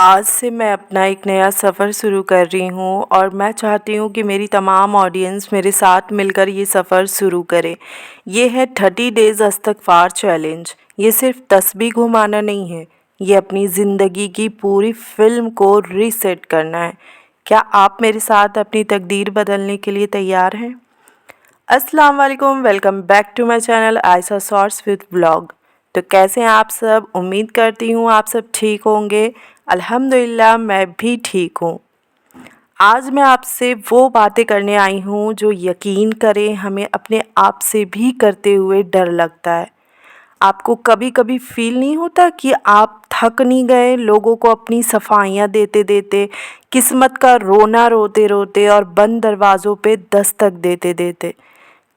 आज से मैं अपना एक नया सफ़र शुरू कर रही हूँ और मैं चाहती हूँ कि मेरी तमाम ऑडियंस मेरे साथ मिलकर ये सफ़र शुरू करे। ये है 30 डेज़ इस्तग़फ़ार चैलेंज। ये सिर्फ तस्बीह घुमाना नहीं है, ये अपनी ज़िंदगी की पूरी फ़िल्म को रीसेट करना है। क्या आप मेरे साथ अपनी तकदीर बदलने के लिए तैयार हैं? अस्सलाम वालेकुम, welcome back to my channel Ayesha shorts with vlog. तो कैसे हैं आप सब? उम्मीद करती हूँ आप सब ठीक होंगे। अल्हम्दुलिल्लाह मैं भी ठीक हूँ। आज मैं आपसे वो बातें करने आई हूँ जो यकीन करें हमें अपने आप से भी करते हुए डर लगता है। आपको कभी कभी फील नहीं होता कि आप थक नहीं गए लोगों को अपनी सफाइयाँ देते देते, किस्मत का रोना रोते रोते और बंद दरवाज़ों पे दस्तक देते देते?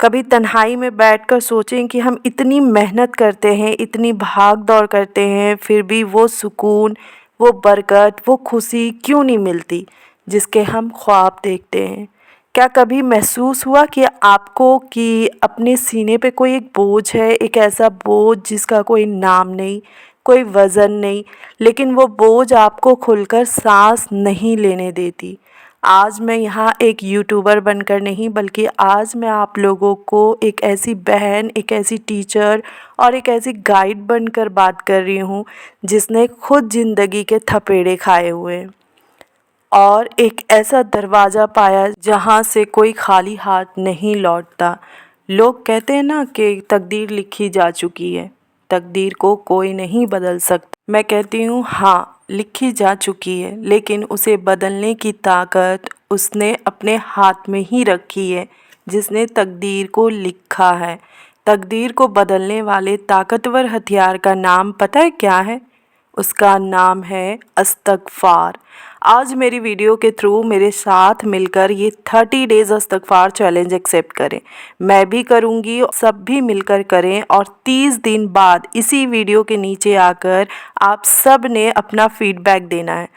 कभी तन्हाई में बैठकर सोचें कि हम इतनी मेहनत करते हैं, इतनी भाग दौड़ करते हैं, फिर भी वो सुकून, वो बरकत, वो खुशी क्यों नहीं मिलती जिसके हम ख्वाब देखते हैं? क्या कभी महसूस हुआ कि आपको कि अपने सीने पे कोई एक बोझ है, एक ऐसा बोझ जिसका कोई नाम नहीं, कोई वज़न नहीं, लेकिन वो बोझ आपको खुलकर सांस नहीं लेने देती? आज मैं यहाँ एक यूट्यूबर बनकर नहीं बल्कि आज मैं आप लोगों को एक ऐसी बहन, एक ऐसी टीचर और एक ऐसी गाइड बनकर बात कर रही हूँ जिसने खुद ज़िंदगी के थपेड़े खाए हुए हैं और एक ऐसा दरवाज़ा पाया जहाँ से कोई खाली हाथ नहीं लौटता। लोग कहते हैं ना कि तकदीर लिखी जा चुकी है, तकदीर को कोई नहीं बदल सकता। मैं कहती हूँ हाँ, लिखी जा चुकी है, लेकिन उसे बदलने की ताकत उसने अपने हाथ में ही रखी है जिसने तकदीर को लिखा है। तकदीर को बदलने वाले ताकतवर हथियार का नाम पता है क्या है? उसका नाम है इस्तग़फ़ार। आज मेरी वीडियो के थ्रू मेरे साथ मिलकर ये 30 डेज़ इस्तग़फ़ार चैलेंज एक्सेप्ट करें। मैं भी करूँगी, सब भी मिलकर करें और 30 दिन बाद इसी वीडियो के नीचे आकर आप सब ने अपना फीडबैक देना है।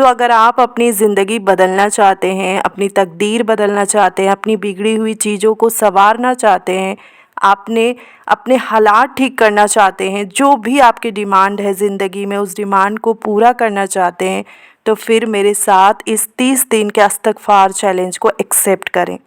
अगर आप अपनी ज़िंदगी बदलना चाहते हैं, अपनी तकदीर बदलना चाहते हैं, अपनी बिगड़ी हुई चीज़ों को सँवारना चाहते हैं, आपने अपने हालात ठीक करना चाहते हैं, जो भी आपकी डिमांड है ज़िंदगी में उस डिमांड को पूरा करना चाहते हैं, तो फिर मेरे साथ इस 30 दिन के इस्तग़फ़ार चैलेंज को एक्सेप्ट करें।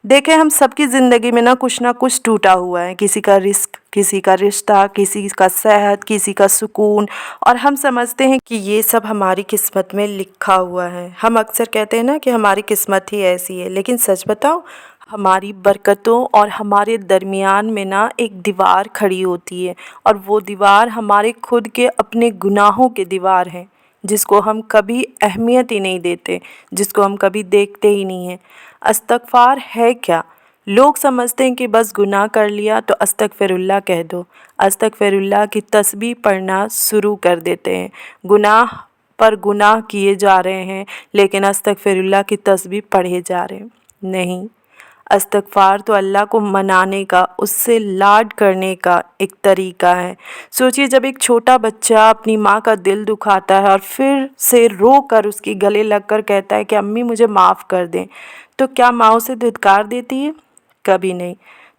देखें, हम सबकी ज़िंदगी में ना कुछ टूटा हुआ है, किसी का रिस्क, किसी का रिश्ता, किसी का सेहत, किसी का सुकून, और हम समझते हैं कि ये सब हमारी किस्मत में लिखा हुआ है। हम अक्सर कहते हैं ना कि हमारी किस्मत ही ऐसी है, लेकिन सच बताऊं, हमारी बरकतों और हमारे दरमियान में ना एक दीवार खड़ी होती है और वो दीवार हमारे खुद के अपने गुनाहों के दीवार है जिसको हम कभी अहमियत ही नहीं देते, जिसको हम कभी देखते ही नहीं हैं। इस्तग़फ़ार है क्या? लोग समझते हैं कि बस गुनाह कर लिया तो अस्तगफिरुल्लाह कह दो, अस्तगफिरुल्लाह की तस्बीह पढ़ना शुरू कर देते हैं। गुनाह पर गुनाह किए जा रहे हैं लेकिन अस्तगफिरुल्लाह की तस्बीह पढ़े जा रहे हैं। नहीं, इस्तग़फ़ार तो अल्लाह को मनाने का, उससे लाड करने का एक तरीका है। सोचिए, जब एक छोटा बच्चा अपनी माँ का दिल दुखाता है और फिर से रो कर उसके गले लग कर कहता है कि अम्मी मुझे माफ़ कर दें, तो क्या माँ उसे धिक्कार देती है? कभी नहीं।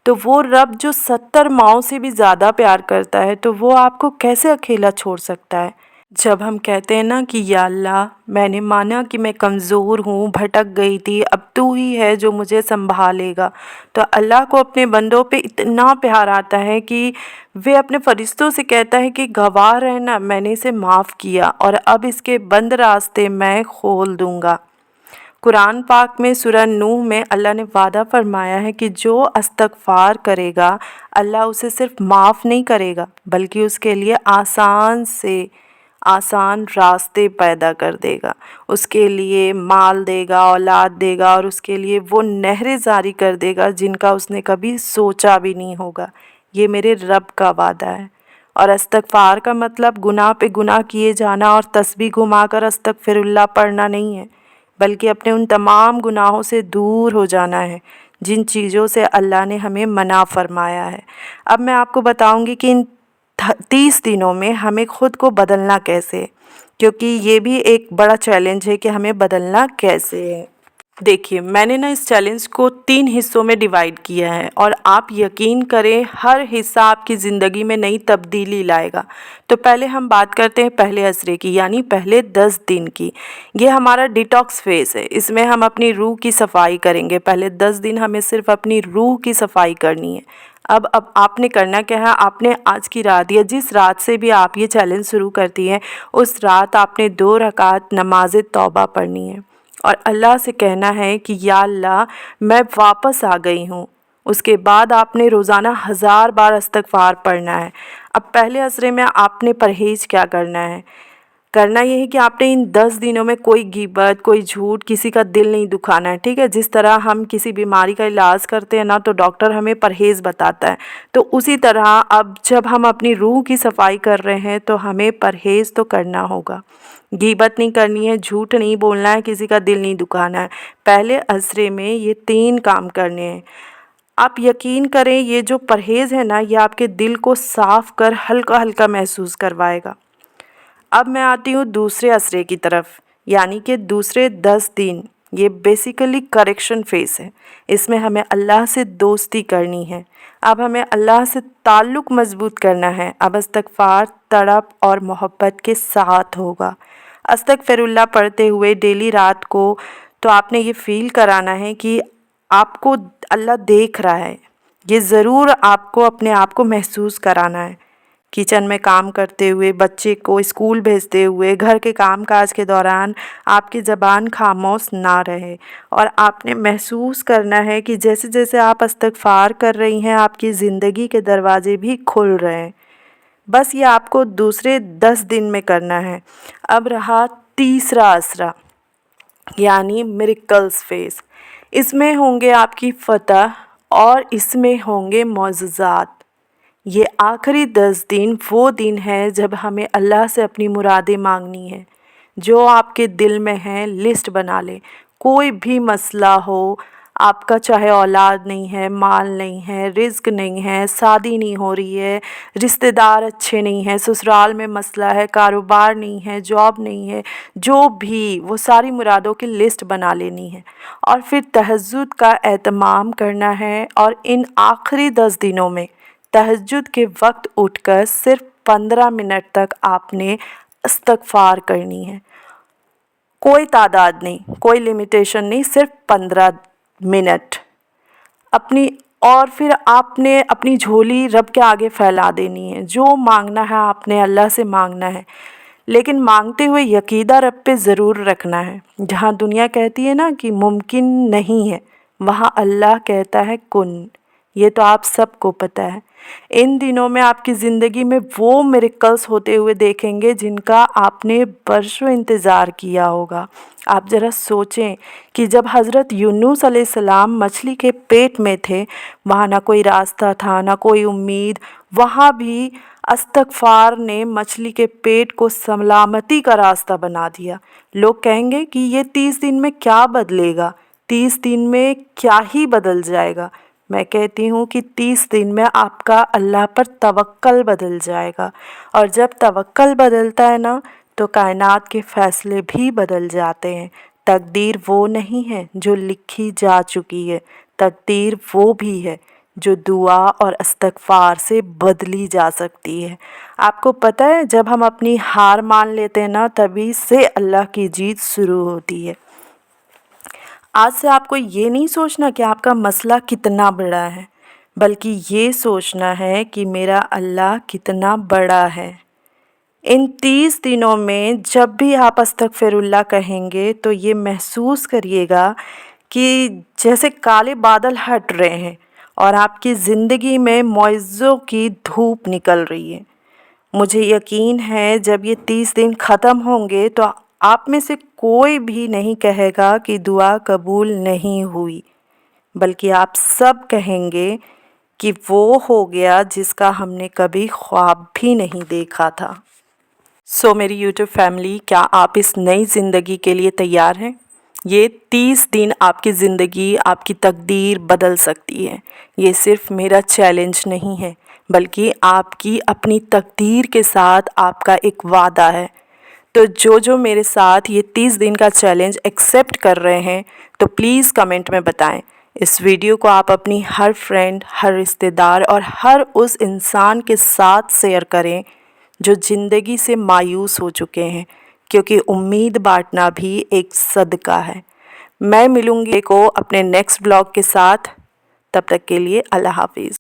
तो वो रब जो 70 माँओं से भी ज़्यादा प्यार करता है, तो वो आपको कैसे अकेला छोड़ सकता है? जब हम कहते हैं ना कि या अल्लाह, मैंने माना कि मैं कमज़ोर हूँ, भटक गई थी, अब तू ही है जो मुझे संभालेगा, तो अल्लाह को अपने बंदों पे इतना प्यार आता है कि वे अपने फरिश्तों से कहता है कि गवाह रहना, मैंने इसे माफ़ किया और अब इसके बंद रास्ते मैं खोल दूँगा। कुरान पाक में सूरह नूह में अल्लाह ने वादा फरमाया है कि जो इस्तग़फ़ार करेगा, अल्लाह उसे सिर्फ माफ़ नहीं करेगा बल्कि उसके लिए आसान से आसान रास्ते पैदा कर देगा, उसके लिए माल देगा, औलाद देगा और उसके लिए वो नहरें जारी कर देगा जिनका उसने कभी सोचा भी नहीं होगा। ये मेरे रब का वादा है। और इस्तग़फ़ार का मतलब गुनाह पे गुनाह किए जाना और तस्बीह घुमाकर अस्तगफिरुल्लाह पढ़ना नहीं है, बल्कि अपने उन तमाम गुनाहों से दूर हो जाना है जिन चीज़ों से अल्लाह ने हमें मना फरमाया है। अब मैं आपको बताऊंगी कि इन 30 दिनों में हमें खुद को बदलना कैसे है, क्योंकि ये भी एक बड़ा चैलेंज है कि हमें बदलना कैसे है। دیکھیے میں نے اس چیلنج کو 3 حصوں میں ڈیوائیڈ کیا ہے اور آپ یقین کریں ہر حصہ آپ کی زندگی میں نئی تبدیلی لائے گا۔ تو پہلے ہم بات کرتے ہیں پہلے عشرے کی، یعنی پہلے 10 دن کی۔ یہ ہمارا ڈیٹاکس فیز ہے، اس میں ہم اپنی روح کی صفائی کریں گے۔ پہلے 10 دن ہمیں صرف اپنی روح کی صفائی کرنی ہے۔ اب آپ نے کرنا کیا ہے، آپ نے آج کی رات یا جس رات سے بھی آپ یہ چیلنج شروع کرتی ہیں، اس رات آپ نے 2 رکعت نماز توبہ پڑھنی ہے اور اللہ سے کہنا ہے کہ یا اللہ میں واپس آ گئی ہوں۔ اس کے بعد آپ نے روزانہ 1000 بار استغفار پڑھنا ہے۔ اب پہلے عشرے میں آپ نے پرہیز کیا کرنا ہے، کرنا یہ ہے کہ آپ نے ان 10 دنوں میں کوئی غیبت، کوئی جھوٹ، کسی کا دل نہیں دکھانا ہے، ٹھیک ہے؟ جس طرح ہم کسی بیماری کا علاج کرتے ہیں نا تو ڈاکٹر ہمیں پرہیز بتاتا ہے، تو اسی طرح اب جب ہم اپنی روح کی صفائی کر رہے ہیں تو ہمیں پرہیز تو کرنا ہوگا۔ غیبت نہیں کرنی ہے، جھوٹ نہیں بولنا ہے، کسی کا دل نہیں دکھانا ہے۔ پہلے عشرے میں یہ 3 کام کرنے ہیں۔ آپ یقین کریں یہ جو پرہیز ہے نا، یہ آپ کے دل کو صاف کر ہلکا ہلکا محسوس کروائے گا۔ اب میں آتی ہوں دوسرے عشرے کی طرف، یعنی کہ دوسرے 10 دن۔ یہ بیسیکلی کریکشن فیز ہے، اس میں ہمیں اللہ سے دوستی کرنی ہے۔ اب ہمیں اللہ سے تعلق مضبوط کرنا ہے۔ اب استغفار تڑپ اور محبت کے ساتھ ہوگا۔ استغفر اللہ پڑھتے ہوئے ڈیلی رات کو تو آپ نے یہ فیل کرانا ہے کہ آپ کو اللہ دیکھ رہا ہے۔ یہ ضرور آپ کو اپنے آپ کو محسوس کرانا ہے، کچن میں کام کرتے ہوئے، بچے کو اسکول بھیجتے ہوئے، گھر کے کام کاج کے دوران آپ کی زبان خاموش نہ رہے، اور آپ نے محسوس کرنا ہے کہ جیسے جیسے آپ استغفار کر رہی ہیں آپ کی زندگی کے دروازے بھی کھل رہے ہیں۔ بس یہ آپ کو دوسرے 10 دن میں کرنا ہے۔ اب رہا تیسرا عشرہ، یعنی میریکلز فیز۔ اس میں ہوں گے آپ کی فتح اور اس میں ہوں گے معجزات۔ یہ آخری 10 دن وہ دن ہے جب ہمیں اللہ سے اپنی مرادیں مانگنی ہے۔ جو آپ کے دل میں ہیں لسٹ بنا لیں۔ کوئی بھی مسئلہ ہو، آپ کا چاہے اولاد نہیں ہے، مال نہیں ہے، رزق نہیں ہے، شادی نہیں ہو رہی ہے، رشتہ دار اچھے نہیں ہیں، سسرال میں مسئلہ ہے، کاروبار نہیں ہے، جاب نہیں ہے، جو بھی وہ ساری مرادوں کی لسٹ بنا لینی ہے اور پھر تہجد کا اہتمام کرنا ہے۔ اور ان آخری 10 دنوں میں تہجد کے وقت اٹھ کر صرف 15 منٹ تک آپ نے استغفار کرنی ہے۔ کوئی تعداد نہیں، کوئی لیمیٹیشن نہیں، صرف 15 منٹ اور پھر آپ نے اپنی جھولی رب کے آگے پھیلا دینی ہے۔ جو مانگنا ہے آپ نے اللہ سے مانگنا ہے، لیکن مانگتے ہوئے عقیدہ رب پہ ضرور رکھنا ہے۔ جہاں دنیا کہتی ہے نا کہ ممکن نہیں ہے، وہاں اللہ کہتا ہے کن۔ یہ تو آپ سب کو پتہ ہے۔ ان دنوں میں آپ کی زندگی میں وہ میریکلز ہوتے ہوئے دیکھیں گے جن کا آپ نے برسوں انتظار کیا ہوگا۔ آپ ذرا سوچیں کہ جب حضرت یونس علیہ السلام مچھلی کے پیٹ میں تھے، وہاں نہ کوئی راستہ تھا، نہ کوئی امید، وہاں بھی استغفار نے مچھلی کے پیٹ کو سلامتی کا راستہ بنا دیا۔ لوگ کہیں گے کہ یہ 30 دن میں کیا بدلے گا، 30 دن میں کیا ہی بدل جائے گا؟ میں کہتی ہوں کہ 30 دن میں آپ کا اللہ پر توکل بدل جائے گا، اور جب توکل بدلتا ہے نا تو کائنات کے فیصلے بھی بدل جاتے ہیں۔ تقدیر وہ نہیں ہے جو لکھی جا چکی ہے، تقدیر وہ بھی ہے جو دعا اور استغفار سے بدلی جا سکتی ہے۔ آپ کو پتہ ہے جب ہم اپنی ہار مان لیتے ہیں نا تبھی سے اللہ کی جیت شروع ہوتی ہے۔ آج سے آپ کو یہ نہیں سوچنا کہ آپ کا مسئلہ کتنا بڑا ہے، بلکہ یہ سوچنا ہے کہ میرا اللہ کتنا بڑا ہے۔ ان 30 دنوں میں جب بھی آپ استغفر اللہ کہیں گے تو یہ محسوس کریے گا کہ جیسے کالے بادل ہٹ رہے ہیں اور آپ کی زندگی میں معجزوں کی دھوپ نکل رہی ہے۔ مجھے یقین ہے جب یہ 30 دن ختم ہوں گے تو آپ میں سے کوئی بھی نہیں کہے گا کہ دعا قبول نہیں ہوئی، بلکہ آپ سب کہیں گے کہ وہ ہو گیا جس کا ہم نے کبھی خواب بھی نہیں دیکھا تھا۔ میری یوٹیوب فیملی، کیا آپ اس نئی زندگی کے لیے تیار ہیں؟ یہ 30 دن آپ کی زندگی، آپ کی تقدیر بدل سکتی ہے۔ یہ صرف میرا چیلنج نہیں ہے، بلکہ آپ کی اپنی تقدیر کے ساتھ آپ کا ایک وعدہ ہے۔ तो जो मेरे साथ ये 30 दिन का चैलेंज एक्सेप्ट कर रहे हैं तो प्लीज़ कमेंट में बताएं। इस वीडियो को आप अपनी हर फ्रेंड, हर रिश्तेदार और हर उस इंसान के साथ शेयर करें जो ज़िंदगी से मायूस हो चुके हैं, क्योंकि उम्मीद बांटना भी एक सदका है। मैं मिलूँगी को अपने नेक्स्ट ब्लॉग के साथ, तब तक के लिए अल्लाह हाफिज़।